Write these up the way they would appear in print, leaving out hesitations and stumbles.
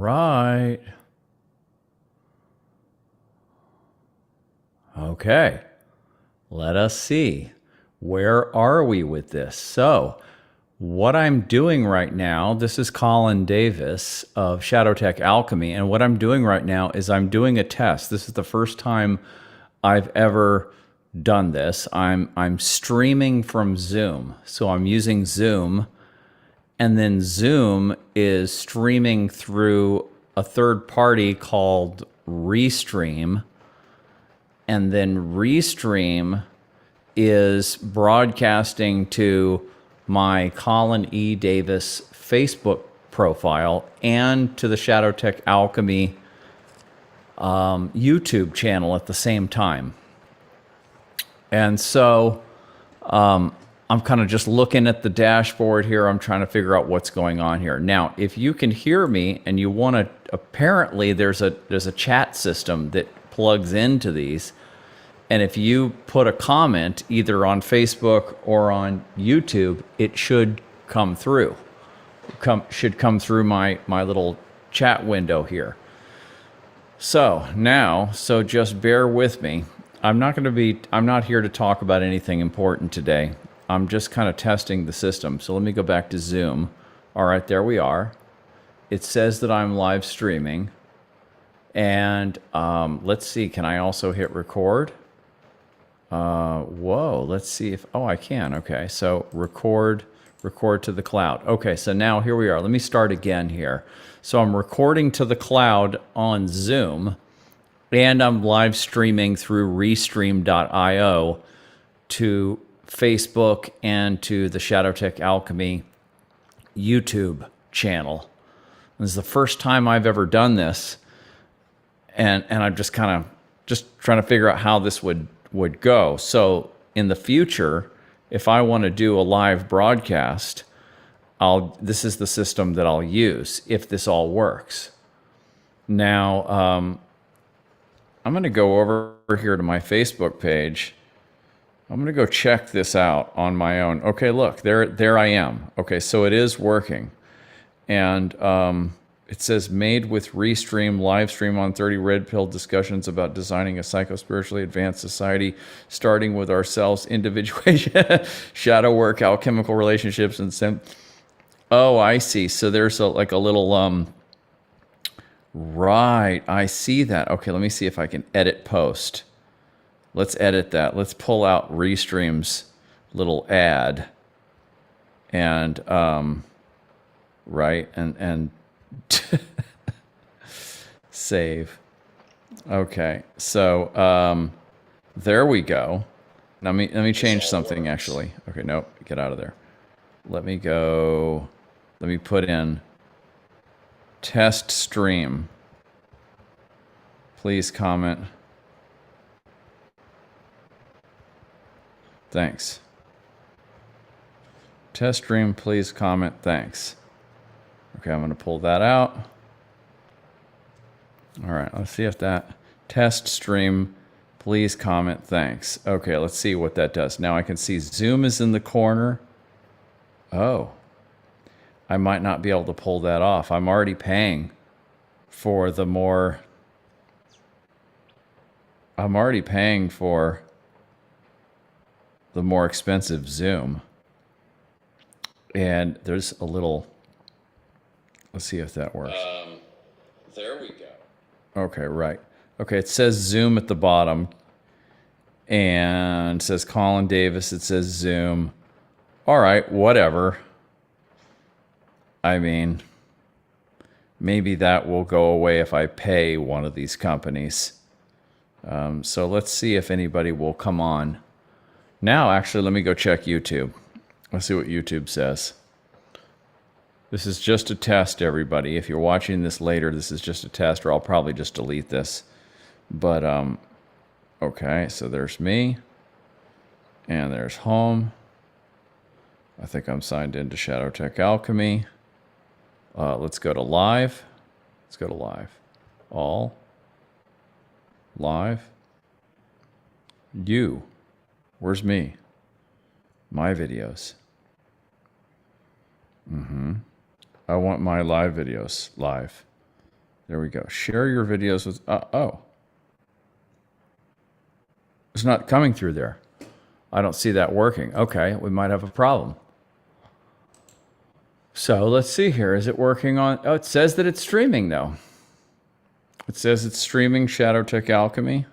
right. Okay. Let us see. Where are we with this? So, what I'm doing right now, this is Colin Davis of Shadow Tech Alchemy, and what I'm doing right now is I'm doing a test. This is the first time I've ever done this. I'm streaming from Zoom. So I'm using Zoom, and then Zoom is streaming through a third party called Restream, and then Restream is broadcasting to my Colin E. Davis Facebook profile and to the Shadow Tech Alchemy YouTube channel at the same time. And so I'm kind of just looking at the dashboard here. I'm trying to figure out what's going on here. Now, if you can hear me and you want to, apparently there's a chat system that plugs into these. And if you put a comment either on Facebook or on YouTube, it should come through. Should come through my little chat window here. So now, just bear with me. I'm not here to talk about anything important today. I'm just kind of testing the system. So let me go back to Zoom. All right, there we are. It says that I'm live streaming. And let's see, can I also hit record? Whoa, let's see if, oh, I can. Okay, so record to the cloud. Okay, so now here we are. Let me start again here. So I'm recording to the cloud on Zoom, and I'm live streaming through restream.io to Facebook and to the Shadow Tech Alchemy YouTube channel. This is the first time I've ever done this, and I'm just kind of just trying to figure out how this would go. So in the future, if I want to do a live broadcast, this is the system that I'll use if this all works. Now, I'm going to go over here to my Facebook page. I'm going to go check this out on my own. Okay, look, there I am. Okay, so it is working. And it says made with Restream, live stream on 30 red pill discussions about designing a psycho-spiritually advanced society, starting with ourselves, individuation, shadow work, alchemical relationships, and oh, I see. So there's a little, right, I see that. Okay, let me see if I can edit post. Let's edit that. Let's pull out Restream's little ad. And, right, and save. Okay, so there we go. Let me change something actually. Okay, nope, get out of there. Let me put in test stream. Please comment. Thanks. Test stream, please comment. Thanks. Okay, I'm going to pull that out. All right, let's see if that test stream, please comment. Thanks. Okay, let's see what that does. Now I can see Zoom is in the corner. Oh, I might not be able to pull that off. I'm already paying for the more. I'm already paying for the more expensive Zoom. And there's a little. Let's see if that works. There we go. Okay, right. Okay, it says Zoom at the bottom. And it says Colin Davis. It says Zoom. All right, whatever. I mean, maybe that will go away if I pay one of these companies. So let's see if anybody will come on. Now, actually, let me go check YouTube. Let's see what YouTube says. This is just a test, everybody. If you're watching this later, this is just a test, or I'll probably just delete this. But, okay, so there's me. And there's home. I think I'm signed into Shadow Tech Alchemy. Let's go to live. Let's go to live. All. Live. You. Where's me? My videos. I want my live videos live. There we go. Share your videos with, oh. It's not coming through there. I don't see that working. Okay, we might have a problem. So let's see here. Is it working on, oh, it says that it's streaming though. It says it's streaming Shadow Tech Alchemy.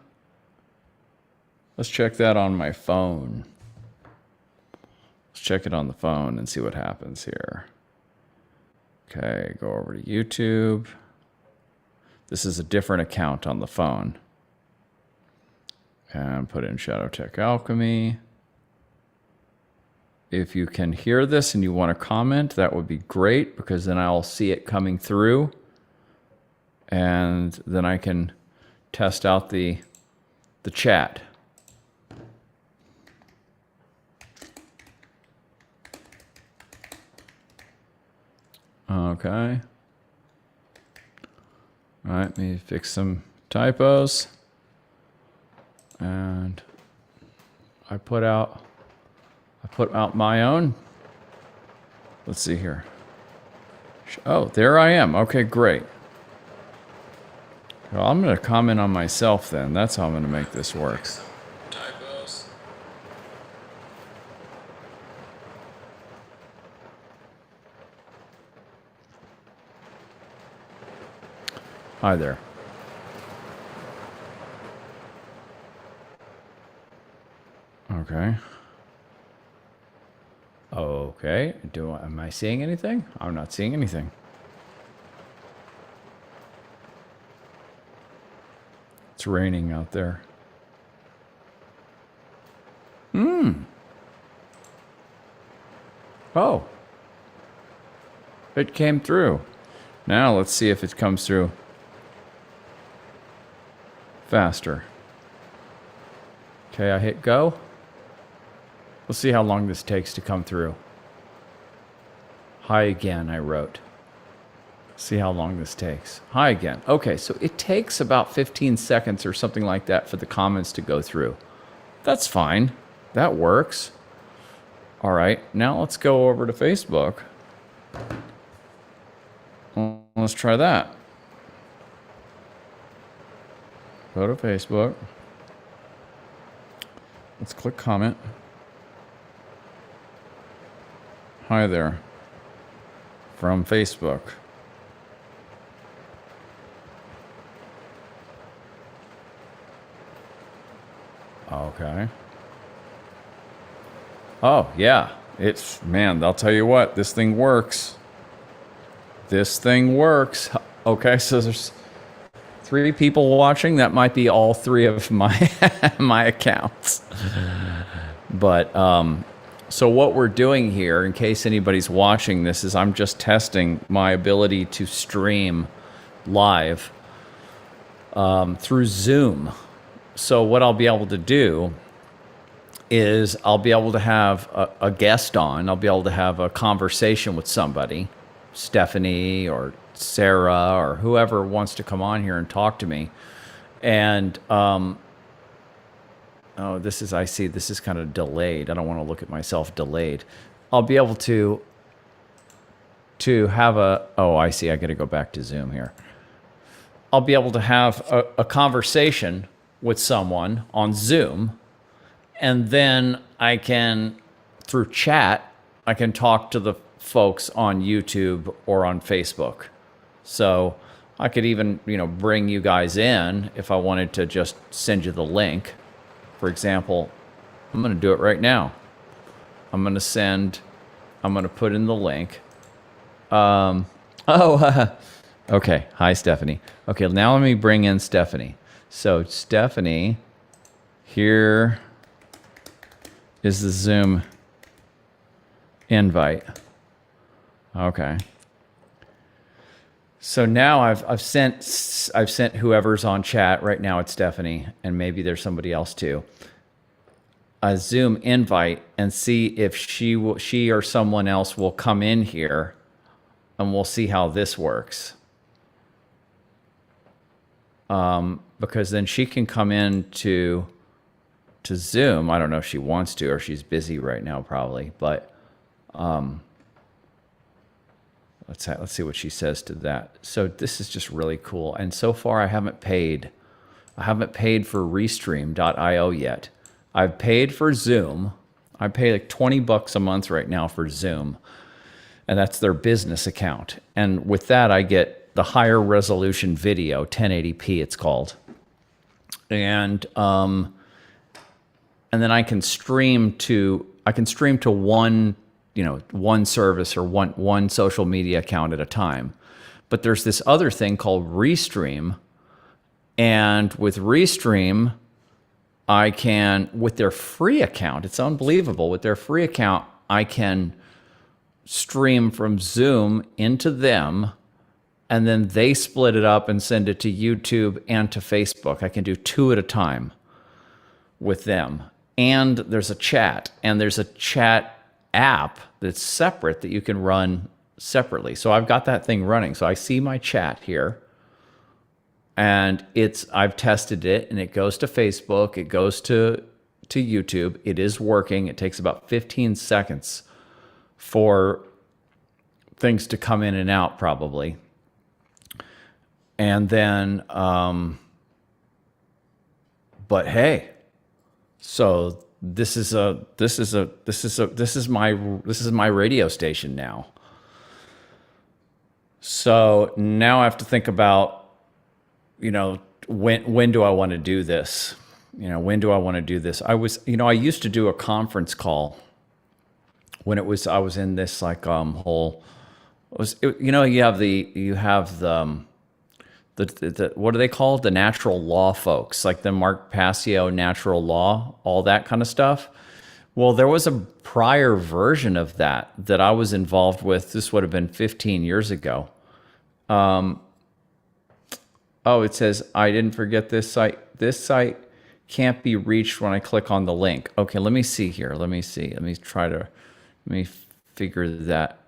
Let's check that on my phone. Let's check it on the phone and see what happens here. Okay, go over to YouTube. This is a different account on the phone. And put in Shadow Tech Alchemy. If you can hear this and you want to comment, that would be great, because then I'll see it coming through. And then I can test out the chat. Okay. All right, let me fix some typos. And I put out my own. Let's see here. Oh, there I am. Okay, great. Well, I'm going to comment on myself then. That's how I'm going to make this work. Typos. Hi there. Okay. Okay. Am I seeing anything? I'm not seeing anything. It's raining out there. Oh. It came through. Now let's see if it comes through faster. Okay, I hit go. We'll see how long this takes to come through. Hi again, I wrote. See how long this takes. Hi again. Okay, so it takes about 15 seconds or something like that for the comments to go through. That's fine. That works. All right, now let's go over to Facebook. Let's try that. Go to Facebook. Let's click comment. Hi there. From Facebook. Okay. Oh, yeah. Man, I'll tell you what, this thing works. This thing works. Okay, so there's 3 people watching. That might be all 3 of my my accounts. But so what we're doing here, in case anybody's watching this, is I'm just testing my ability to stream live through Zoom. So what I'll be able to do is I'll be able to have a guest on. I'll be able to have a conversation with somebody, Stephanie or Sarah or whoever wants to come on here and talk to me. And oh, I see this is kind of delayed. I don't want to look at myself delayed. I'll be able to have oh, I see. I got to go back to Zoom here. I'll be able to have a conversation with someone on Zoom, and then I can, through chat, I can talk to the folks on YouTube or on Facebook. So I could even, bring you guys in if I wanted to just send you the link. For example, I'm going to do it right now. I'm going to put in the link. Okay. Hi, Stephanie. Okay, now let me bring in Stephanie. So Stephanie, here is the Zoom invite. Okay. So now I've sent whoever's on chat right now. It's Stephanie, and maybe there's somebody else too. A Zoom invite, and see if she or someone else will come in here, and we'll see how this works. Because then she can come in to Zoom. I don't know if she wants to, or she's busy right now probably, but Let's see what she says to that. So this is just really cool. And so far I haven't paid. I haven't paid for Restream.io yet. I've paid for Zoom. I pay like $20 a month right now for Zoom. And that's their business account. And with that, I get the higher resolution video, 1080p it's called. And then I can stream to one, one service or one social media account at a time. But there's this other thing called Restream. And with Restream, I can, with their free account, it's unbelievable. With their free account, I can stream from Zoom into them, and then they split it up and send it to YouTube and to Facebook. I can do 2 at a time with them. And there's a chat app that's separate that you can run separately. So I've got that thing running. So I see my chat here, and I've tested it, and it goes to Facebook, it goes to YouTube. It is working. It takes about 15 seconds for things to come in and out, probably. And then, but hey, so this is my radio station now. So now I have to think about, when do I want to do this? When do I want to do this? I used to do a conference call when I was in this whole, you have the what do they call it? The natural law folks, like the Mark Passio natural law, all that kind of stuff. Well, there was a prior version of that I was involved with. This would have been 15 years ago. It says, I didn't forget this site. This site can't be reached when I click on the link. Okay, let me see here. Let me figure that.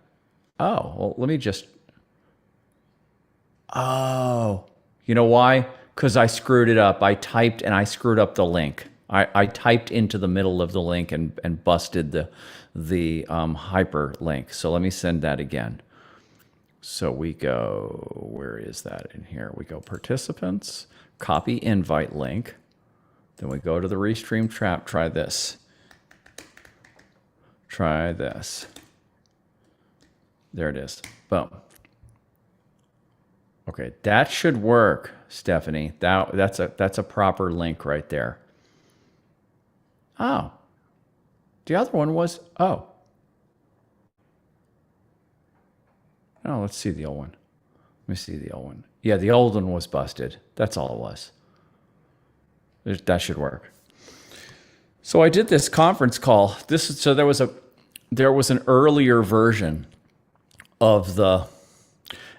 You know why? Because I screwed it up. I screwed up the link. I typed into the middle of the link and busted the hyperlink. So let me send that again. So we go, where is that in here? We go participants, copy invite link. Then we go to the Restream trap. Try this. There it is. Boom. Okay, that should work, Stephanie. That's a proper link right there. Oh. The other one was, oh. Oh, let's see the old one. Let me see the old one. Yeah, the old one was busted. That's all it was. That should work. So I did this conference call. There was an earlier version of the.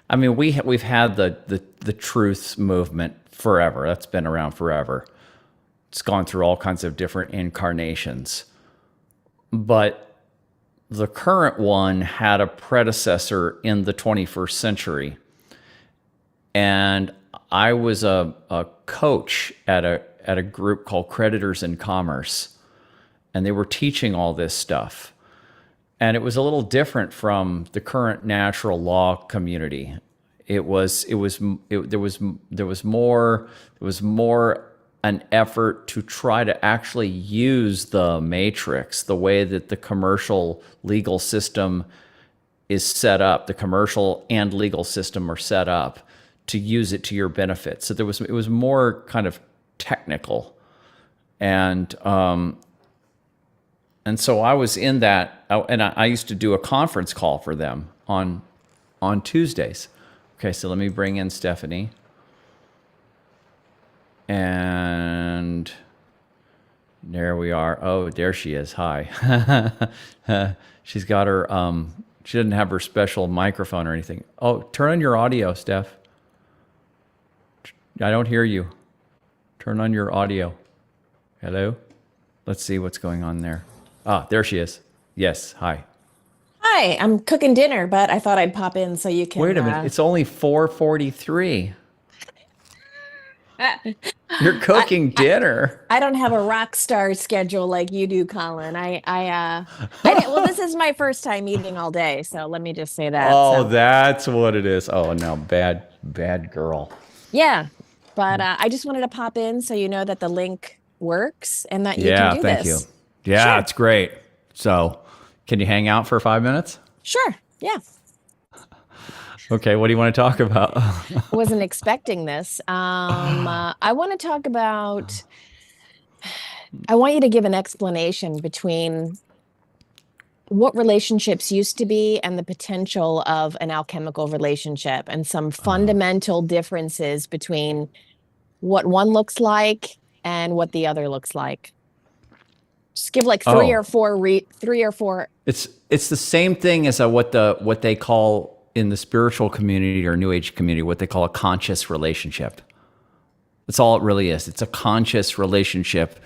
I mean, we've had the truths movement forever. That's been around forever. It's gone through all kinds of different incarnations. But the current one had a predecessor in the 21st century. And I was a coach at a group called Creditors in Commerce. And they were teaching all this stuff. And it was a little different from the current natural law community. There was more an effort to try to actually use the matrix, the way that the commercial legal system is set up, the commercial and legal system are set up to use it to your benefit. So it was more kind of technical. And so I was in that, and I used to do a conference call for them on Tuesdays. Okay, so let me bring in Stephanie. And there we are. Oh, there she is. Hi. She's got her, she didn't have her special microphone or anything. Oh, turn on your audio, Steph. I don't hear you. Turn on your audio. Hello? Let's see what's going on there. Ah, there she is. Yes, hi. Hi, I'm cooking dinner, but I thought I'd pop in so you can. Wait a minute, it's only 4:43. You're I, cooking dinner. I don't have a rock star schedule like you do, Colin. I didn't, well, this is my first time eating all day, so let me just say that. Oh, So, that's what it is. Oh, no, bad girl. yeah, but I just wanted to pop in so you know that the link works and that you can Yeah, do thank you. this. Yeah, Sure, it's great. So, can you hang out for 5 minutes? sure. Yeah. Okay, what do you want to talk about? Wasn't expecting this. I want to talk about, I want you to give an explanation between what relationships used to be and the potential of an alchemical relationship and some fundamental differences between what one looks like and what the other looks like. Just give like Oh, three or four. it's the same thing as what they call in the spiritual community or New Age community what they call a conscious relationship. That's all it really is. It's a conscious relationship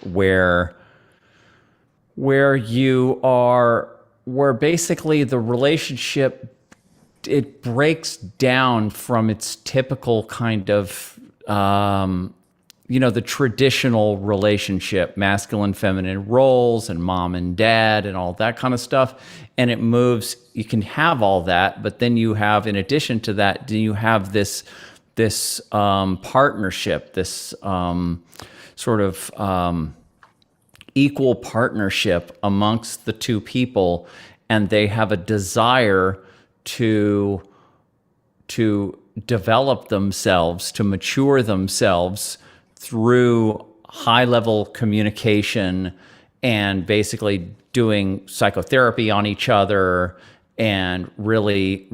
where you are where basically the relationship it breaks down from its typical kind of the traditional relationship, masculine feminine roles and mom and dad and all that kind of stuff, and it moves. You can have all that, but then you have, in addition to that, do you have this partnership, this sort of equal partnership amongst the two people, and they have a desire to develop themselves, to mature themselves through high level communication and basically doing psychotherapy on each other and really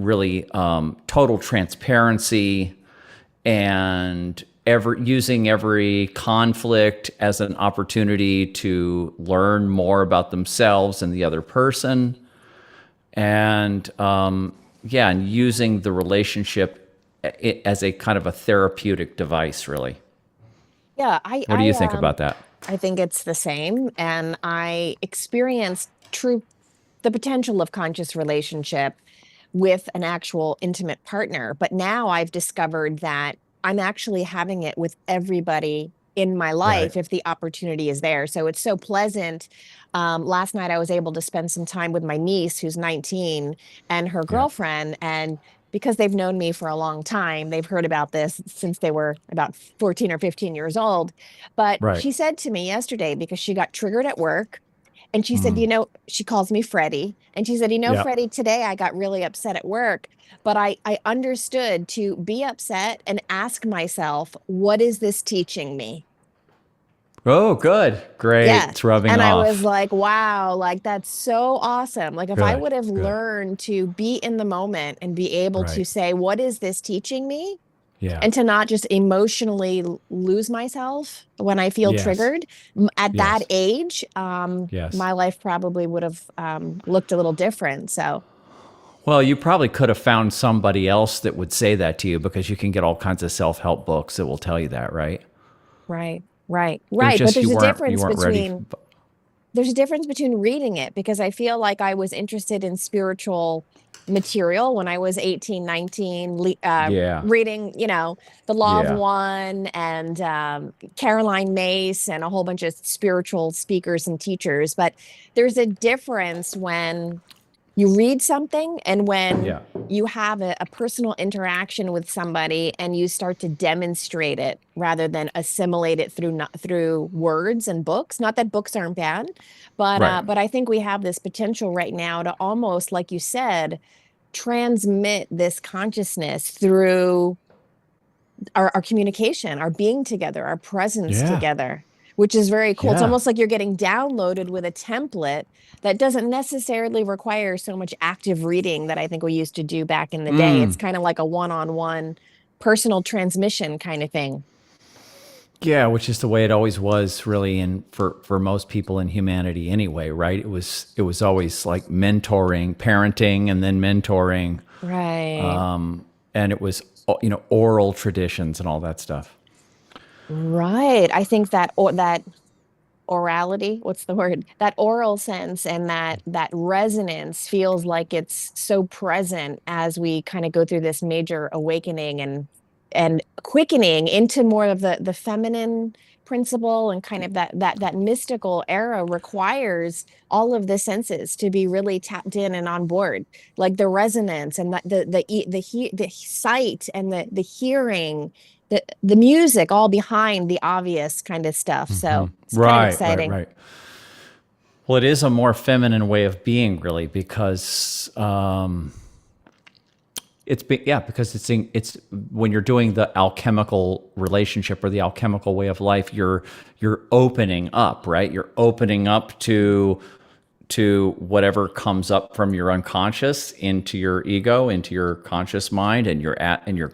total transparency and using every conflict as an opportunity to learn more about themselves and the other person, and and using the relationship as a kind of a therapeutic device, really. Yeah, What do you think about that? I think it's the same. And I experienced the potential of conscious relationship with an actual intimate partner. But now I've discovered that I'm actually having it with everybody in my Right. life if the opportunity is there. So it's so pleasant. Last night I was able to spend some time with my niece who's 19 and her Yeah. girlfriend. And because they've known me for a long time, they've heard about this since they were about 14 or 15 years old. But Right. she said to me yesterday, because she got triggered at work, and she said, Mm. she calls me Freddie. And she said, Yeah. Freddie, today I got really upset at work, but I understood to be upset and ask myself, what is this teaching me? Oh, good. Great. Yeah. It's rubbing And I was off. like, wow, like that's so awesome. Like if I Good. would have Good. learned to be in the moment and be able to Right. say, what is this teaching me? Yeah. And to not just emotionally lose myself when I feel Yes. triggered at that Yes. age, Yes. my life probably would have looked a little different. So, Well, you probably could have found somebody else that would say that to you because you can get all kinds of self-help books that will tell you that, right? right, right, It was right. But just you weren't ready. there's a difference between reading it because I feel like I was interested in spiritual material when I was 18, 19, Yeah. reading, The Law of Yeah. One and Caroline Myss and a whole bunch of spiritual speakers and teachers. But there's a difference when you read something and when Yeah. you have a personal interaction with somebody and you start to demonstrate it rather than assimilate it through words and books. Not that books aren't bad, Right. but I think we have this potential right now to almost, like you said, transmit this consciousness through our communication, our being together, our presence Yeah. together, which is very cool. It's Yeah. almost like you're getting downloaded with a template that doesn't necessarily require so much active reading that I think we used to do back in the day. It's Mm. kind of like a one-on-one personal transmission kind of thing. Yeah, which is the way it always was, really, and for most people in humanity, anyway, right? It was always like mentoring, parenting, and then mentoring, Right. and it was oral traditions and all that stuff. Right. I think that or that orality, what's the word? That oral sense and that resonance feels like it's so present as we kind of go through this major awakening and and quickening into more of the feminine principle, and kind of that mystical era requires all of the senses to be really tapped in and on board, like the resonance and the sight and the hearing, the music, all behind the obvious kind of stuff. So it's kind of Right, right, exciting. right. Well, it is a more feminine way of being, really, because because it's when you're doing the alchemical relationship or the alchemical way of life, you're opening up, right? You're opening up to whatever comes up from your unconscious into your ego, into your conscious mind, and you're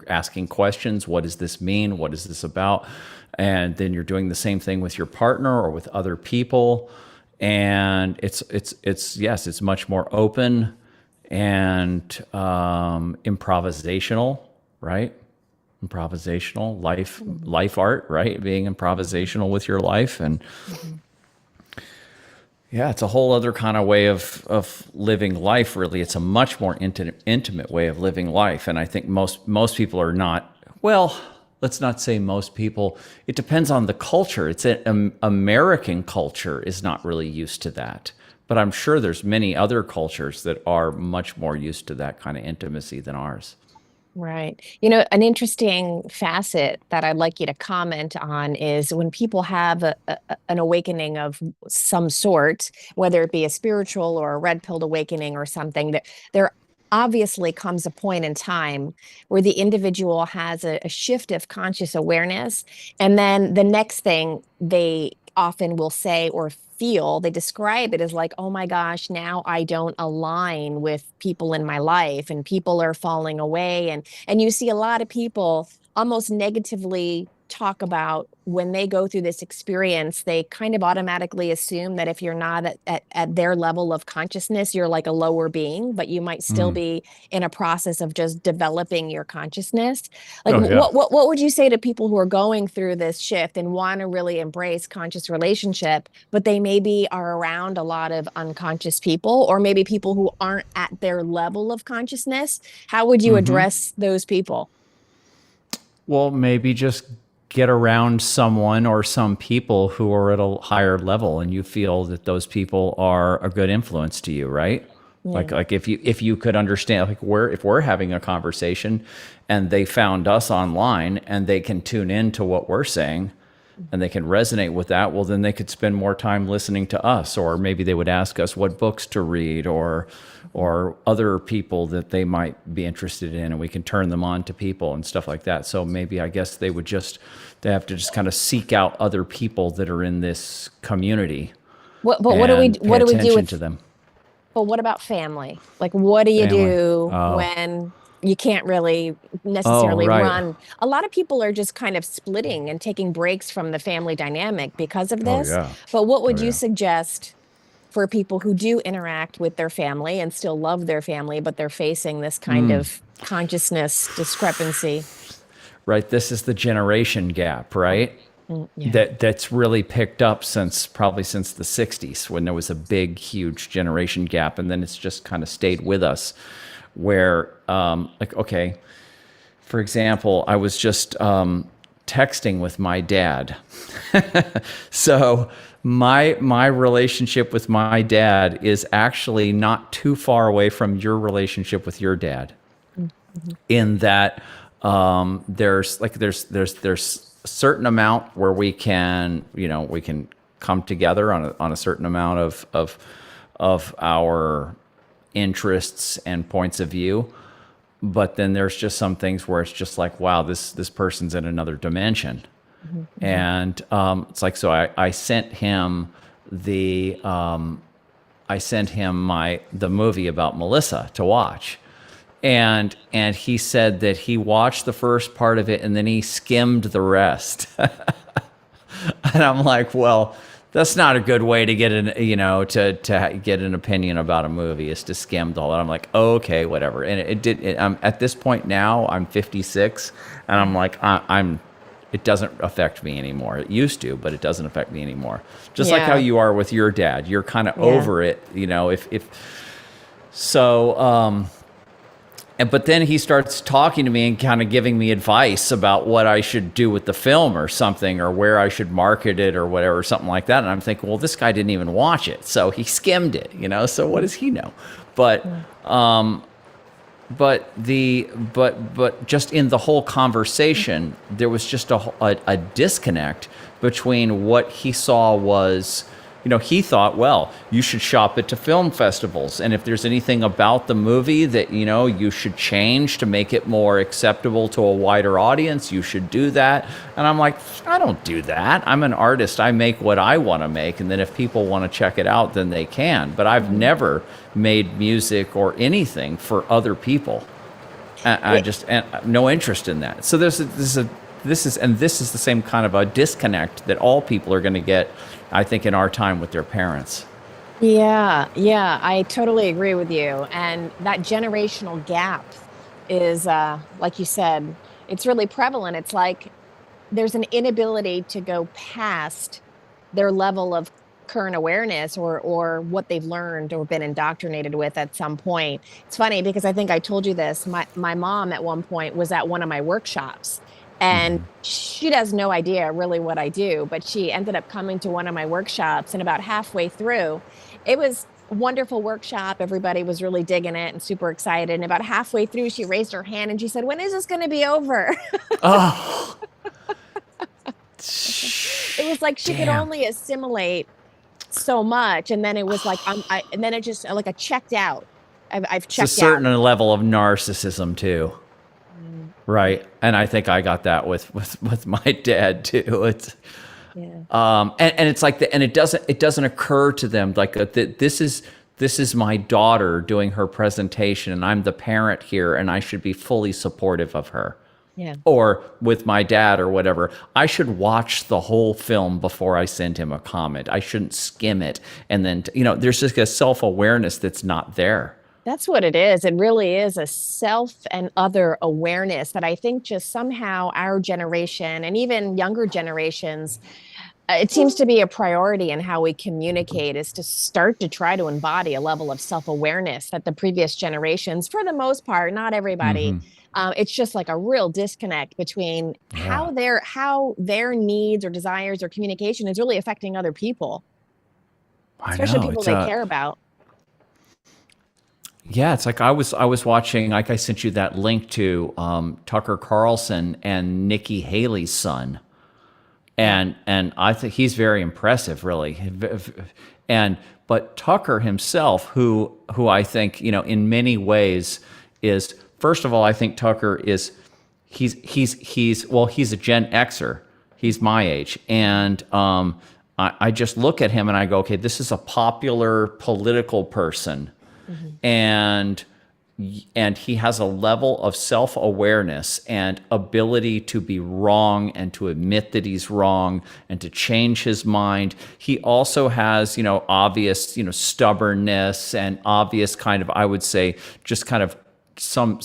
asking questions. What does this mean? What is this about? And then you're doing the same thing with your partner or with other people, and it's much more open and improvisational, right? Improvisational life art, right? Being improvisational with your life. And yeah, it's a whole other kind of way of living life, really. It's a much more intimate way of living life. And I think most people are not, well, let's not say most people. It depends on the culture. It's an American culture is not really used to that. But I'm sure there's many other cultures that are much more used to that kind of intimacy than ours. Right. You know, an interesting facet that I'd like you to comment on is when people have an awakening of some sort, whether it be a spiritual or a red pilled awakening or something, that there obviously comes a point in time where the individual has a shift of conscious awareness. And then the next thing they often will say or feel, they describe it as like, oh my gosh, now I don't align with people in my life and people are falling away. And you see a lot of people almost negatively talk about when they go through this experience, they kind of automatically assume that if you're not at their level of consciousness, you're like a lower being, but you might still be in a process of just developing your consciousness. Like, Oh yeah. what would you say to people who are going through this shift and want to really embrace conscious relationship, but they maybe are around a lot of unconscious people, or maybe people who aren't at their level of consciousness? How would you address those people? Well, maybe just get around someone or some people who are at a higher level and you feel that those people are a good influence to you, right? Yeah. Like if you could understand, like, if we're having a conversation and they found us online and they can tune in to what we're saying and they can resonate with that, well, then they could spend more time listening to us, or maybe they would ask us what books to read, or other people that they might be interested in, and we can turn them on to people and stuff like that. So maybe, I guess, they have to just kind of seek out other people that are in this community and pay What do we do attention to with, them. but what about family? Like, what do you Family. do Oh, when you can't really oh, necessarily right. run? A lot of people are just kind of splitting and taking breaks from the family dynamic because of Oh, this. yeah. But what Oh, would you yeah. suggest for people who do interact with their family and still love their family, but they're facing this kind of consciousness discrepancy? Right. This is the generation gap, right? Yeah. That's really picked up probably since the 60s, when there was a big, huge generation gap. And then it's just kind of stayed with us, where, like, okay, for example, I was just texting with my dad. So my relationship with my dad is actually not too far away from your relationship with your dad, Mhm. in that there's a certain amount where we can come together on a certain amount of our interests and points of view. But then there's just some things where it's just like, wow, this person's in another dimension. Mhm. Mhm. And it's like, so I sent him the movie about Melissa to watch. And he said that he watched the first part of it and then he skimmed the rest. And I'm like, well, that's not a good way to get to get an opinion about a movie, is to skim the whole. I'm like, okay, whatever. And I'm at this point now, I'm 56, and I'm like, it doesn't affect me anymore. It used to, but it doesn't affect me anymore. Just like how Yeah. you are with your dad. You're kind of Yeah. over it, if so. And but then he starts talking to me and kind of giving me advice about what I should do with the film or something, or where I should market it or whatever, something like that. And I'm thinking, well, this guy didn't even watch it, so he skimmed it, So what does he know? But but just in the whole conversation, there was just a disconnect between what he saw was, he thought, well, you should shop it to film festivals, and if there's anything about the movie that you should change to make it more acceptable to a wider audience, you should do that. And I'm like, I don't do that. I'm an artist. I make what I want to make, and then if people want to check it out, then they can. But I've never made music or anything for other people. I just no interest in that. So this is the same kind of a disconnect that all people are going to get, I think, in our time with their parents. Yeah, yeah, I totally agree with you. And that generational gap is, like you said, it's really prevalent. It's like there's an inability to go past their level of current awareness or what they've learned or been indoctrinated with at some point. It's funny because I think I told you this. My mom at one point was at one of my workshops, and she has no idea really what I do, but she ended up coming to one of my workshops, and about halfway through, it was a wonderful workshop. Everybody was really digging it and super excited. And about halfway through, she raised her hand and she said, "When is this going to be over?" Oh, It was like she could damn. only assimilate so much, and then it was like and then it just like a checked out. I've It's a checked out. certain level of narcissism too, Mm, right? And I think I got that with my dad too. It's yeah. and it's like and it doesn't occur to them like this is my daughter doing her presentation, and I'm the parent here, and I should be fully supportive of her. Yeah. Or with my dad or whatever, I should watch the whole film before I send him a comment. I shouldn't skim it. And then, there's just a self-awareness that's not there. That's what it is. It really is a self and other awareness that I think just somehow our generation and even younger generations, it seems to be a priority in how we communicate is to start to try to embody a level of self-awareness that the previous generations, for the most part, not everybody, it's just like a real disconnect between Yeah, how their needs or desires or communication is really affecting other people, I especially know. people they care about. Yeah, it's like I was watching, like I sent you that link to Tucker Carlson and Nikki Haley's son. Yeah. And I think he's very impressive, really. And but Tucker himself, who I think in many ways is, first of all, I think Tucker is he's a Gen Xer. He's my age, and I just look at him and I go, okay, this is a popular political person, Mhm. and he has a level of self-awareness and ability to be wrong and to admit that he's wrong and to change his mind. He also has, obvious, stubbornness and obvious kind of, I would say, just kind of some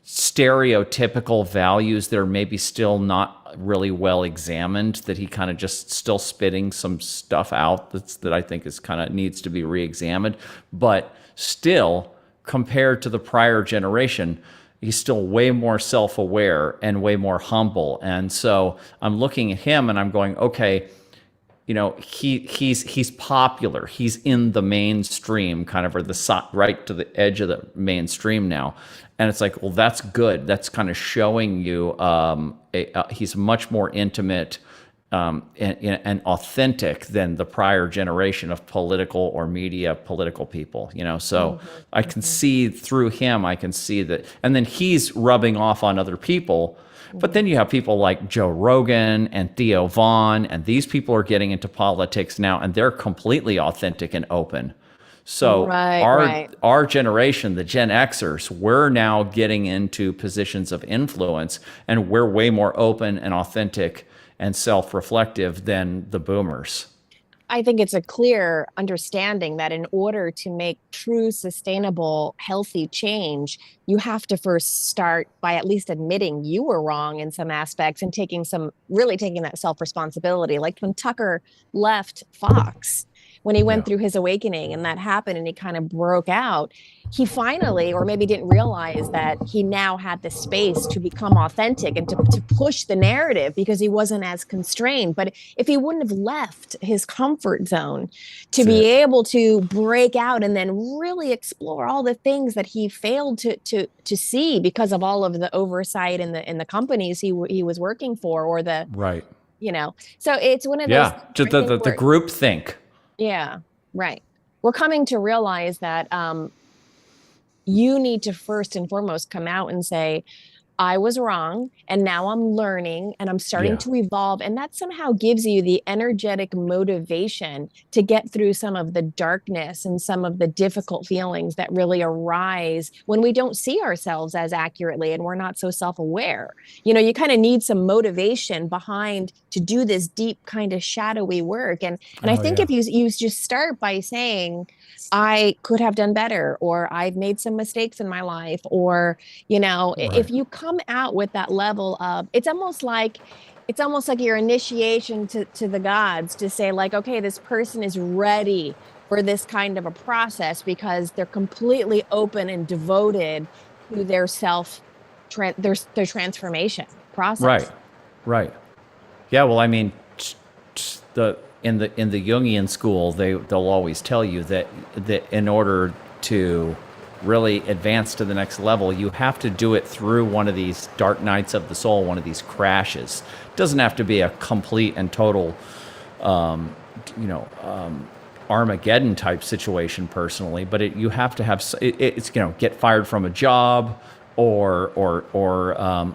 stereotypical values that are maybe still not really well examined, that he kind of just still spitting some stuff out that I think is kind of needs to be re-examined. But still, compared to the prior generation, he's still way more self-aware and way more humble. And so I'm looking at him and I'm going, okay, he's popular. He's in the mainstream, kind of, or right to the edge of the mainstream now. And it's like, well, that's good. That's kind of showing you he's much more intimate and authentic than the prior generation of political people. So I can see through him. I can see that, and then he's rubbing off on other people. But then you have people like Joe Rogan and Theo Vaughn, and these people are getting into politics now, and they're completely authentic and open. So Right, our right. our generation, the Gen Xers, we're now getting into positions of influence, and we're way more open and authentic and self-reflective than the boomers. I think it's a clear understanding that in order to make true, sustainable, healthy change, you have to first start by at least admitting you were wrong in some aspects and really taking that self responsibility. Like when Tucker left Fox, when he Yeah. went through his awakening and that happened and he kind of broke out, he finally, or maybe didn't realize that he now had the space to become authentic and to push the narrative because he wasn't as constrained. But if he wouldn't have left his comfort zone to That's be it. able to break out and then really explore all the things that he failed to see because of all of the oversight in the companies he was working for, or the, Right. so it's one of those Yeah. things Just where I think the we're, group think. yeah, right. We're coming to realize that you need to first and foremost come out and say, I was wrong, and now I'm learning and I'm starting Yeah. to evolve. And that somehow gives you the energetic motivation to get through some of the darkness and some of the difficult feelings that really arise when we don't see ourselves as accurately and we're not so self-aware. You kind of need some motivation behind to do this deep kind of shadowy work. And I Oh think yeah. if you just start by saying, I could have done better, or I've made some mistakes in my life, or if Right. you come out with that level of, it's almost like your initiation to the gods, to say like, okay, this person is ready for this kind of a process because they're completely open and devoted to their transformation Right. process. Right. Yeah. Well, I mean, the in the Jungian school, they'll always tell you that in order to really advance to the next level, you have to do it through one of these dark nights of the soul, one of these crashes. It doesn't have to be a complete and total, you know, Armageddon type situation personally, but you have to have it's get fired from a job, or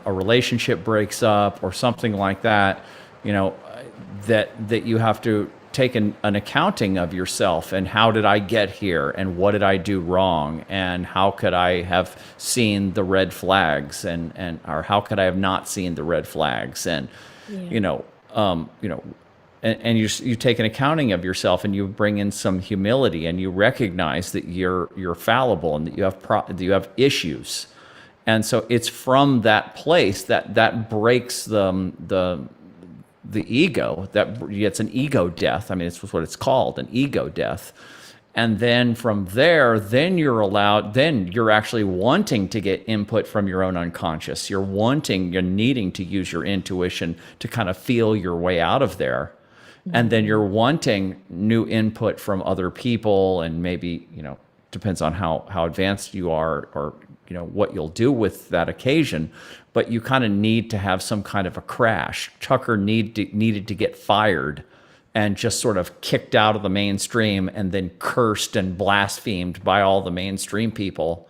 a relationship breaks up or something like that, that you have to take an accounting of yourself, and how did I get here, and what did I do wrong, and how could I have seen the red flags, and or how could I have not seen the red flags, and Yeah. you know you know and you take an accounting of yourself, and you bring in some humility, and you recognize that you're fallible, and that that you have issues. And so it's from that place that breaks the ego, that it's an ego death. I mean, it's what it's called, an ego death. And then from there, then you're actually wanting to get input from your own unconscious. You're needing to use your intuition to kind of feel your way out of there. And then you're wanting new input from other people, and maybe, depends on how advanced you are, or, what you'll do with that occasion. But you kind of need to have some kind of a crash. Tucker needed to get fired and just sort of kicked out of the mainstream, and then cursed and blasphemed by all the mainstream people,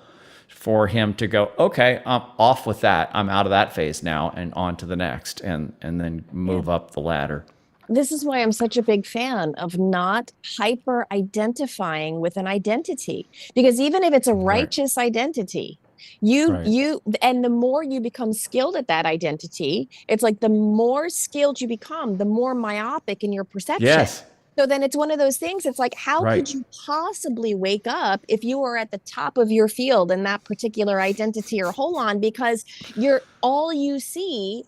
for him to go, okay, I'm off with that. I'm out of that phase now, and on to the next, and then Yeah. move up the ladder. This is why I'm such a big fan of not hyper identifying with an identity, because even if it's a Right. righteous identity, you Right. you and the more you become skilled at that identity, it's like the more skilled you become, the more myopic in your perception. Yes. So then it's one of those things, it's like, how Right. could you possibly wake up if you were at the top of your field in that particular identity or hold on, because you're all you see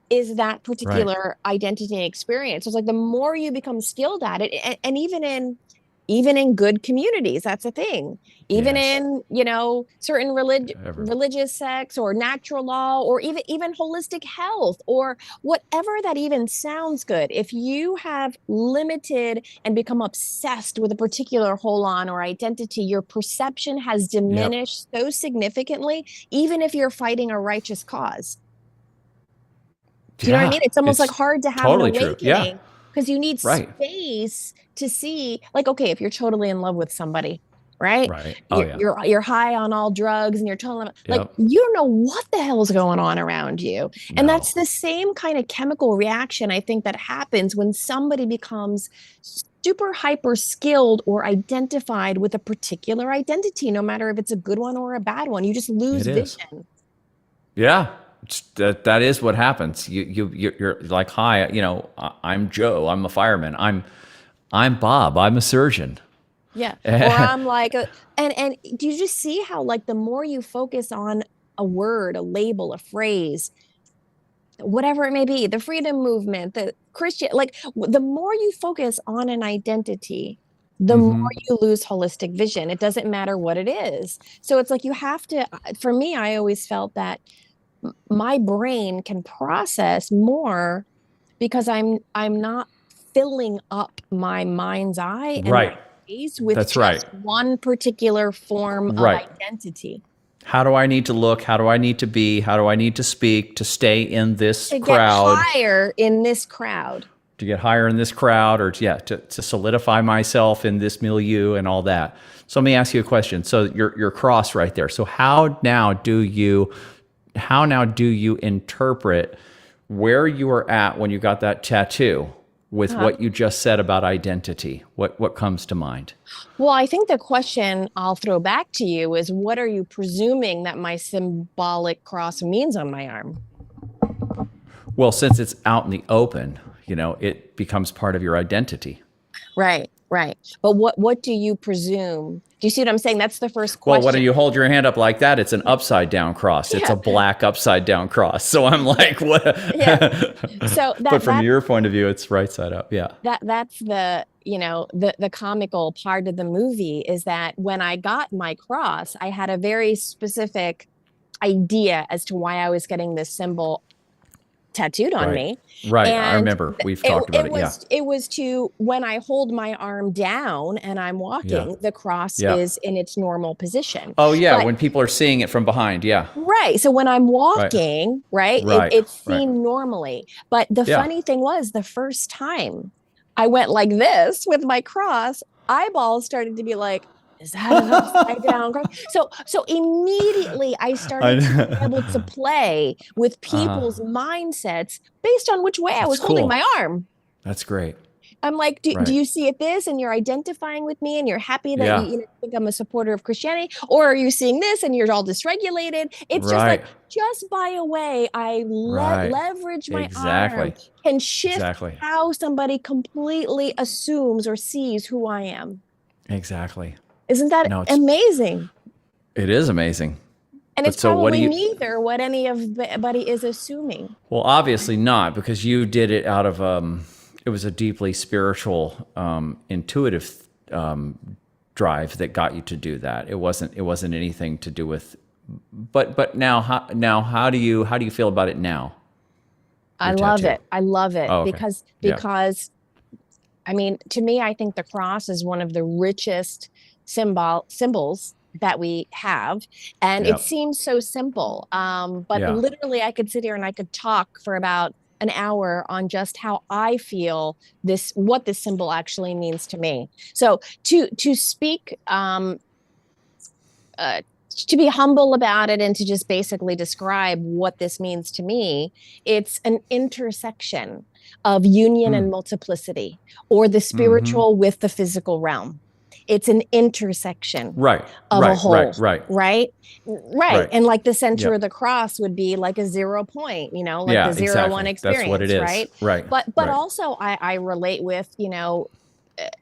is that Right. particular identity and experience. So it's like the more you become skilled at it, and even in good communities, that's a thing. Even Yes. in certain Ever. religious sects, or natural law, or even holistic health, or whatever that even sounds good. If you have limited and become obsessed with a particular hold on or identity, your perception has Yep. diminished so significantly, even if you're fighting a righteous cause. Do you know what I Yeah. mean? It's almost like It's hard to have an totally true. Yeah. awakening because you need Right. space to see, like, okay, if you're totally in love with somebody, right? Right. Oh You're yeah. you're, you're high on all drugs and you're totally like, Yep. you don't know what the hell's going on around you. And No. that's the same kind of chemical reaction I think that happens when somebody becomes super hyper skilled or identified with a particular identity, no matter if it's a good one or a bad one. You just lose It is. vision. Yeah. That is what happens. You're like, hi, I'm Joe. I'm a fireman. I'm Bob. I'm a surgeon. Yeah. Or I'm like, and do you just see how, like, the more you focus on a word, a label, a phrase, whatever it may be, the freedom movement, the Christian, like, the more you focus on an identity, the more you lose holistic vision. It doesn't matter what it is. So it's like you have to, for me, I always felt that my brain can process more because I'm not filling up my mind's eye and my Right. gaze with That's right. just one particular form of Right. identity. How do I need to look? How do I need to be? How do I need to speak to stay in this To get crowd? higher in this crowd. To get higher in this crowd, or to solidify myself in this milieu and all that. So let me ask you a question. So your cross right there. So how now do you interpret where you were at when you got that tattoo with what you just said about identity? What comes to mind? Well, I think the question I'll throw back to you is, what are you presuming that my symbolic cross means on my arm? Well, since it's out in the open, it becomes part of your identity. Right, right. But what do you presume? Do you see what I'm saying? That's the first Well, question. when you hold your hand up like that, it's an upside down cross. It's a black upside down cross. So I'm like, what? Yeah. So but from your point of view, it's right side up. Yeah. That's the comical part of the movie, is that when I got my cross, I had a very specific idea as to why I was getting this symbol tattooed on me. Right. And I remember we've talked about it. Yeah. It was to, when I hold my arm down and I'm walking, the cross is in its normal position. Oh yeah. When people are seeing it from behind. Yeah. Right. So when I'm walking, it's seen normally. But the funny thing was, the first time I went like this with my cross, eyeballs started to be like, is that an upside down cross? So immediately I started to be able to play with people's mindsets based on which way I was holding my arm. That's great. I'm like, do you see it this, and you're identifying with me, and you're happy that you think I'm a supporter of Christianity? Or are you seeing this and you're all dysregulated? It's just like, just by a way I leverage my arm can shift how somebody completely assumes or sees who I am. Exactly. Isn't that amazing? It is amazing. And it's probably neither what anybody is assuming. Well, obviously not, because you did it out of it was a deeply spiritual, intuitive drive that got you to do that. It wasn't anything to do with. But now how do you feel about it now? I love it. I love it because I mean, to me, I think the cross is one of the richest symbols that we have, and it seems so simple, but literally I could sit here and I could talk for about an hour on just how I feel what this symbol actually means to me. So to speak, to be humble about it, and to just basically describe what this means to me, it's an intersection of union and multiplicity, or the spiritual with the physical realm. It's an intersection of a whole, right? And like the center of the cross would be like a 0 point, like the 0-1 experience. That's what it is. Right. But also I relate with,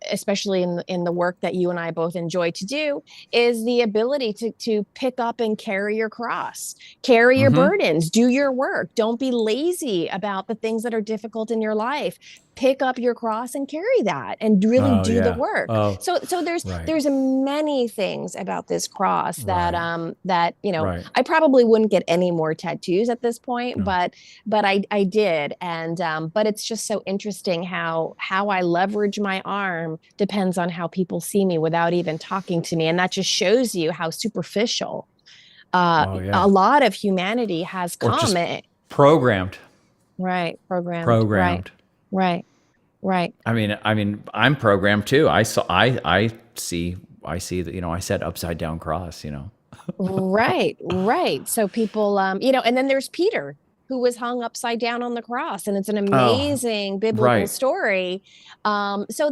especially in the work that you and I both enjoy to do, is the ability to pick up and carry your cross, carry your burdens, do your work. Don't be lazy about the things that are difficult in your life. Pick up your cross and carry that, and really do the work. So there's many things about this cross that I probably wouldn't get any more tattoos at this point, but I did, and but it's just so interesting how I leverage my arm depends on how people see me without even talking to me, and that just shows you how superficial a lot of humanity has come. Just programmed. Programmed. Right. I mean, I'm programmed too. I see that, I said upside down cross, Right. So people, and then there's Peter, who was hung upside down on the cross, and it's an amazing biblical story. So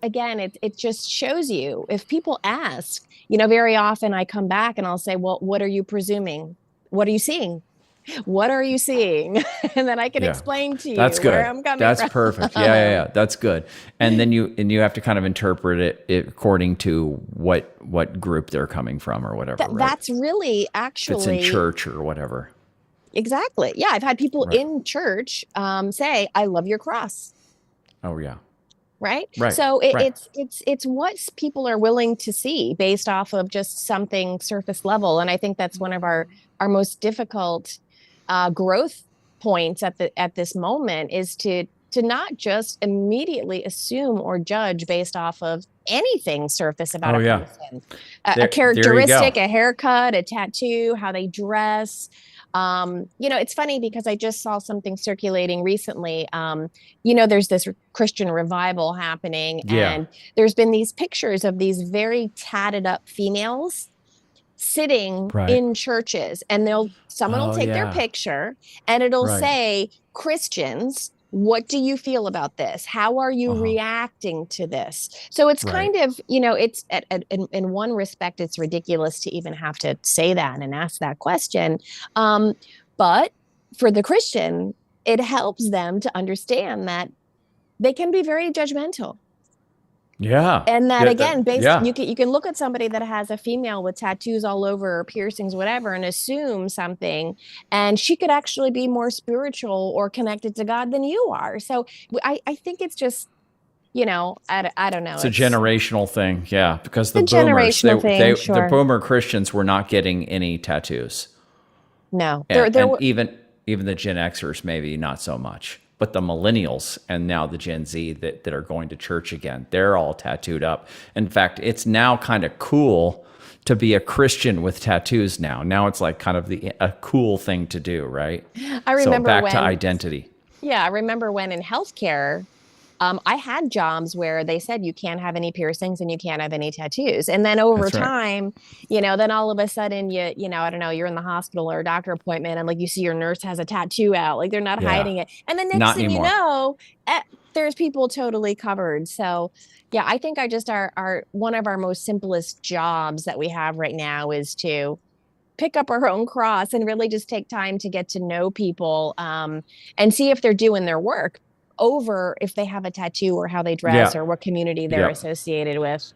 again, it just shows you, if people ask, very often I come back and I'll say, well, what are you presuming? What are you seeing? What are you seeing? And then I can explain to you where I'm coming from. That's perfect. Yeah. That's good. And then you have to kind of interpret it according to what group they're coming from or whatever. That's really actually. If it's in church or whatever. Exactly. Yeah. I've had people in church say, I love your cross. Oh, yeah. right? Right. So Right. it's what people are willing to see based off of just something surface level. And I think that's one of our most difficult growth points at this moment, is to not just immediately assume or judge based off of anything surface about Oh a yeah. person, a There you go. characteristic, a haircut, a tattoo, how they dress. It's funny because I just saw something circulating recently. There's this Christian revival happening, Yeah. and there's been these pictures of these very tatted up females sitting Right. in churches, and someone will Oh take their yeah. picture and it'll Right. say, Christians, what do you feel about this? How are you Uh-huh. reacting to this? So it's Right. kind of, it's in one respect, it's ridiculous to even have to say that and ask that question. But for the Christian, it helps them to understand that they can be very judgmental, Yeah. and that Yeah. again, based Yeah. you can look at somebody that has a female with tattoos all over, or piercings, whatever, and assume something, and she could actually be more spiritual or connected to God than you are. So I think it's just, I don't know, It's a it's generational thing. Yeah, because the a boomers, generational thing, the sure. boomer Christians were not getting any tattoos. No, And even the Gen Xers, maybe not so much. But the millennials and now the Gen Z that are going to church again, they're all tattooed up. In fact, it's now kind of cool to be a Christian with tattoos now. Now it's like kind of a cool thing to do, right? I So remember back to when identity. Yeah, I remember when in healthcare, I had jobs where they said you can't have any piercings and you can't have any tattoos. And then over That's right. time, then all of a sudden I don't know, you're in the hospital or a doctor appointment, and like you see your nurse has a tattoo out, like they're not Yeah. hiding it. And the next Not thing you anymore. know, there's people totally covered. So yeah, I think I just our one of our most simplest jobs that we have right now is to pick up our own cross and really just take time to get to know people, and see if they're doing their work over if they have a tattoo or how they dress Yeah. or what community they're Yep. associated with.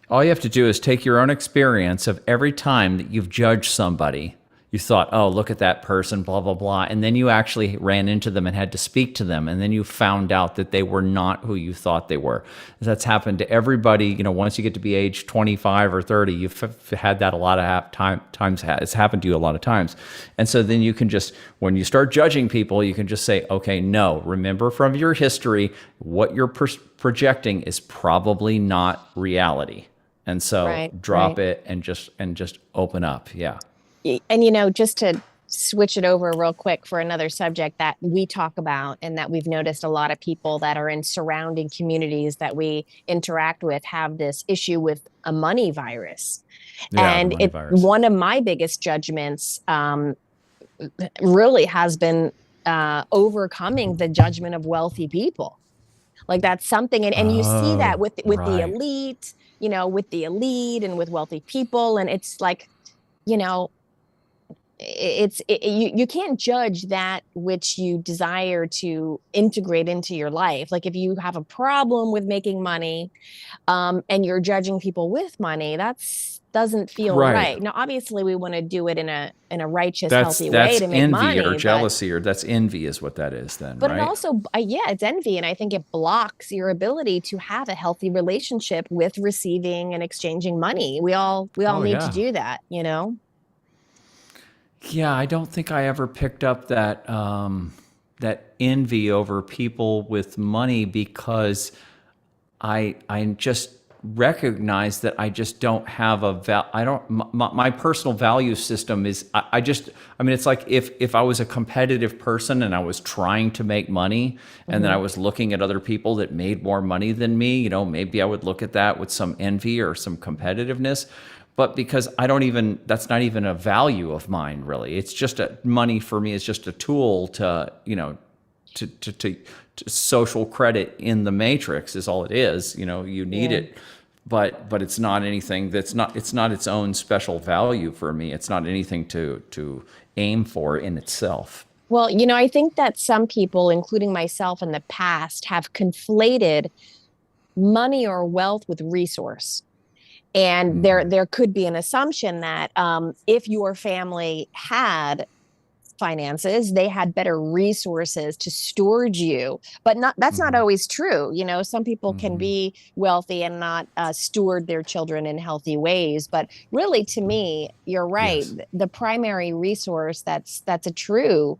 All you have to do is take your own experience of every time that you've judged somebody. You thought, oh, look at that person, blah, blah, blah. And then you actually ran into them and had to speak to them. And then you found out that they were not who you thought they were. That's happened to everybody. Once you get to be age 25 or 30, you've had that a lot of times. It's happened to you a lot of times. And so then you can just, when you start judging people, you can just say, okay, no, remember from your history, what you're projecting is probably not reality. And so Right, drop right. it and just open up. Yeah. And just to switch it over real quick for another subject that we talk about, and that we've noticed a lot of people that are in surrounding communities that we interact with have this issue with a money virus. Yeah, the And money virus. one of my biggest judgments, really has been overcoming the judgment of wealthy people. Like that's something, and you see that Oh, with the right. elite, with the elite and with wealthy people, and it's like, you know, you can't judge that which you desire to integrate into your life. Like if you have a problem with making money, and you're judging people with money, that's doesn't feel Right. right. Now, obviously, we want to do it in a righteous, That's healthy way that's to make envy or money, but jealousy, or that's envy is what that is then, it right? also, yeah, it's envy, and I think it blocks your ability to have a healthy relationship with receiving and exchanging money. We all Oh need to yeah. do that. Yeah, I don't think I ever picked up that envy over people with money because I just recognize that I just don't have I don't my personal value system is I mean it's like if I was a competitive person and I was trying to make money and then I Mhm. was looking at other people that made more money than me, maybe I would look at that with some envy or some competitiveness. But because that's not even a value of mine really. It's just money for me is just a tool to social credit in the matrix is all it is. You need Yeah. it, but it's not anything it's not its own special value for me. It's not anything to aim for in itself. Well, I think that some people, including myself in the past, have conflated money or wealth with resource. And there could be an assumption that if your family had finances. They had better resources to steward you, but not, that's not Hmm. always true. You know, some people can Hmm. be wealthy and not steward their children in healthy ways. But really, to me, you're right. Yes, The primary resource that's a true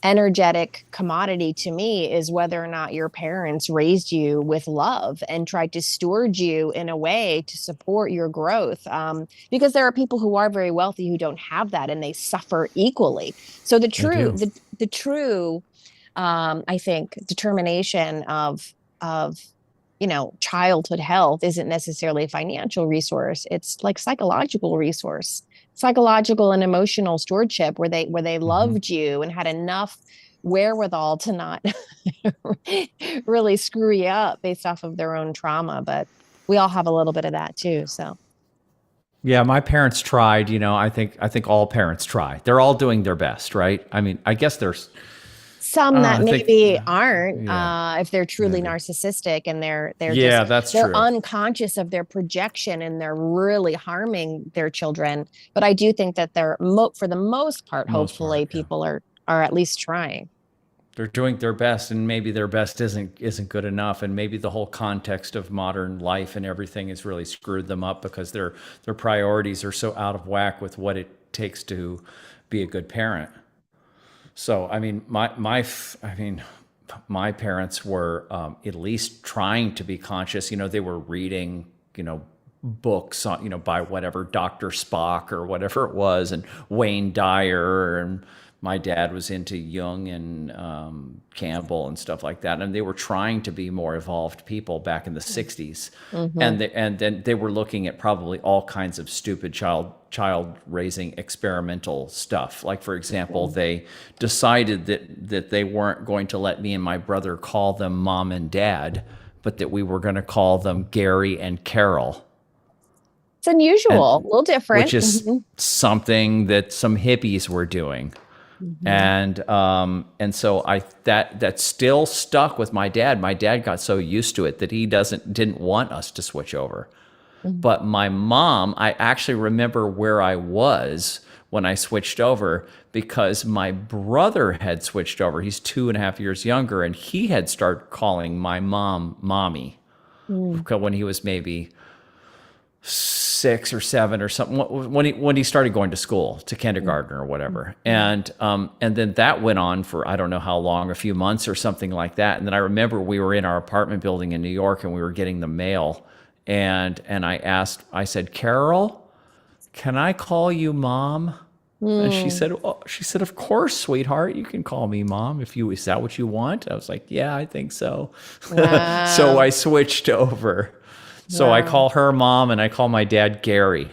energetic commodity to me is whether or not your parents raised you with love and tried to steward you in a way to support your growth. Because there are people who are very wealthy who don't have that and they suffer equally. So they do. the true, I think, determination of childhood health isn't necessarily a financial resource. It's like psychological resource, psychological and emotional stewardship where they Hmm. loved you and had enough wherewithal to not really screw you up based off of their own trauma. But we all have a little bit of that too. So Yeah, my parents tried. I think all parents try. They're all doing their best, right? I mean, I guess there's. some that I think. maybe aren't, Yeah, if they're truly maybe. narcissistic and they're Yeah, just that's they're true. unconscious of their projection and they're really harming their children. But I do think that for the most part, Most hopefully, part, yeah. people are at least trying. They're doing their best, and maybe their best isn't good enough, and maybe the whole context of modern life and everything has really screwed them up because their priorities are so out of whack with what it takes to be a good parent. So I mean, my parents were at least trying to be conscious. They were reading, books on, by whatever Dr. Spock or whatever it was, and Wayne Dyer, and my dad was into Jung and Campbell and stuff like that, and they were trying to be more evolved people back in the '60s, Mm-hmm. and then they were looking at probably all kinds of stupid child raising experimental stuff. Like, for example, Mm-hmm. they decided that they weren't going to let me and my brother call them mom and dad, but that we were going to call them Gary and Carol, It's unusual, a and little which different. is Mm-hmm. something that some hippies were doing. Mm-hmm. And so that still stuck with my dad. My dad got so used to it that he didn't want us to switch over. Mm-hmm. But my mom, I actually remember where I was when I switched over, because my brother had switched over. He's 2.5 years younger, and he had started calling my mom mommy when he was maybe 6 or 7 or something, when he started going to school, to kindergarten or whatever. And then that went on for, I don't know how long, a few months or something like that. And then I remember we were in our apartment building in New York, and we were getting the mail, and I said, Carol, can I call you mom? And she Mm-hmm. said, oh, of course, sweetheart, you can call me mom is that what you want? I was like, yeah, I think so. So Wow. I switched over. So I Wow. call her mom, and I call my dad Gary.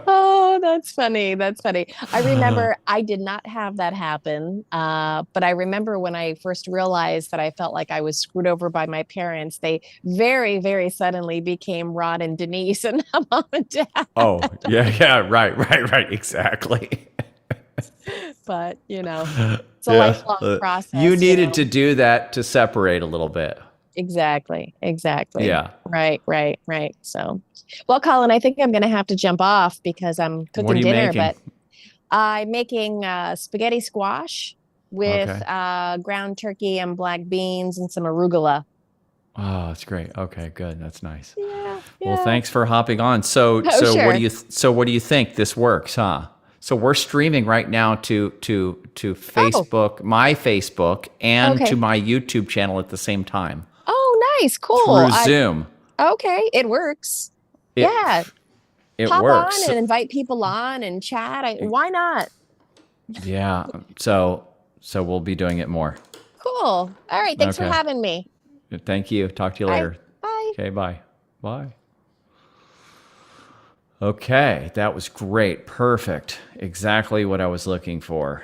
Oh, that's funny. That's funny. I remember I did not have that happen. But I remember when I first realized that I felt like I was screwed over by my parents, they very, very suddenly became Rod and Denise and not mom and dad. Oh, yeah, yeah, right, exactly. But, it's a Yeah. lifelong You process. needed to do that to separate a little bit. Exactly. Exactly. Yeah. Right, right, right. So, well, Colin, I think I'm going to have to jump off because I'm What are cooking you dinner, making? but I'm making spaghetti squash with Okay. ground turkey and black beans and some arugula. Oh, that's great. Okay, good. That's nice. Yeah, Well, yeah. thanks for hopping on. So, Oh, sure. what do you think this works, huh? So we're streaming right now to Oh, Facebook, my Facebook, and to okay. my YouTube channel at the same time Oh, nice. Cool. through Zoom. Okay, it works. It Yeah, it pop on works. and invite people on and chat. Why not? Yeah. So we'll be doing it more. Cool. All right. Thanks for Okay. having me. Thank you. Talk to you All right. later. Bye. Okay, bye. Bye. Okay, that was great. Perfect. Exactly what I was looking for.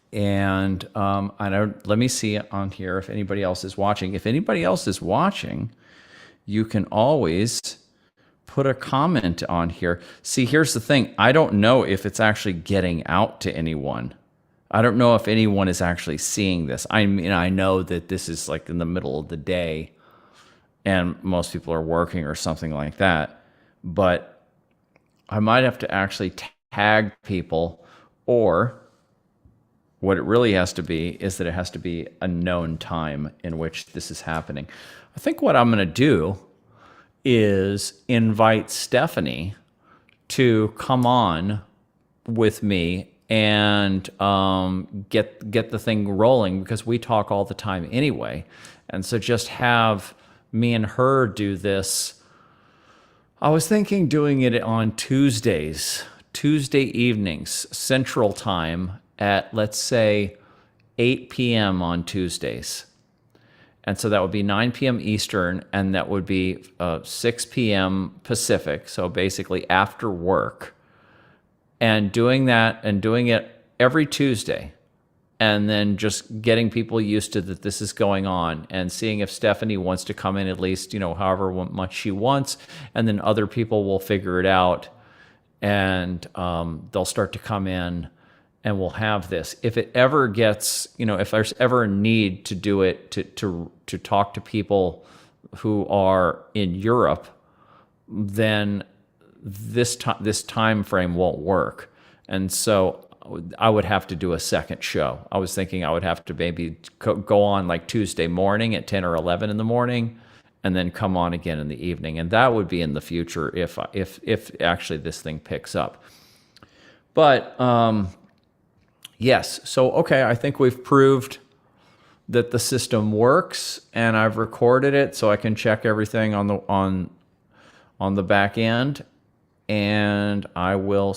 I don't, let me see on here if anybody else is watching. If anybody else is watching, you can always put a comment on here. See, here's the thing. I don't know if it's actually getting out to anyone. I don't know if anyone is actually seeing this. I mean, I know that this is like in the middle of the day and most people are working or something like that. But I might have to actually tag people, or what it really has to be is that it has to be a known time in which this is happening. I think what I'm going to do is invite Stephanie to come on with me and get the thing rolling, because we talk all the time anyway. And so just have me and her do this. I was thinking doing it on Tuesday evenings, Central Time at, let's say, 8 p.m. on Tuesdays. And so that would be 9 p.m. Eastern, and that would be 6 p.m. Pacific, so basically after work. And doing that and doing it every Tuesday, and then just getting people used to that this is going on, and seeing if Stephanie wants to come in at least, however much she wants, and then other people will figure it out, and they'll start to come in, and we'll have this. If it ever gets, if there's ever a need to do it, to talk to people who are in Europe, then this time frame won't work. And so I would have to do a second show. I was thinking I would have to maybe go on like Tuesday morning at 10 or 11 in the morning, and then come on again in the evening. And that would be in the future if actually this thing picks up. But yes, so okay, I think we've proved that the system works, and I've recorded it so I can check everything on the back end, and I will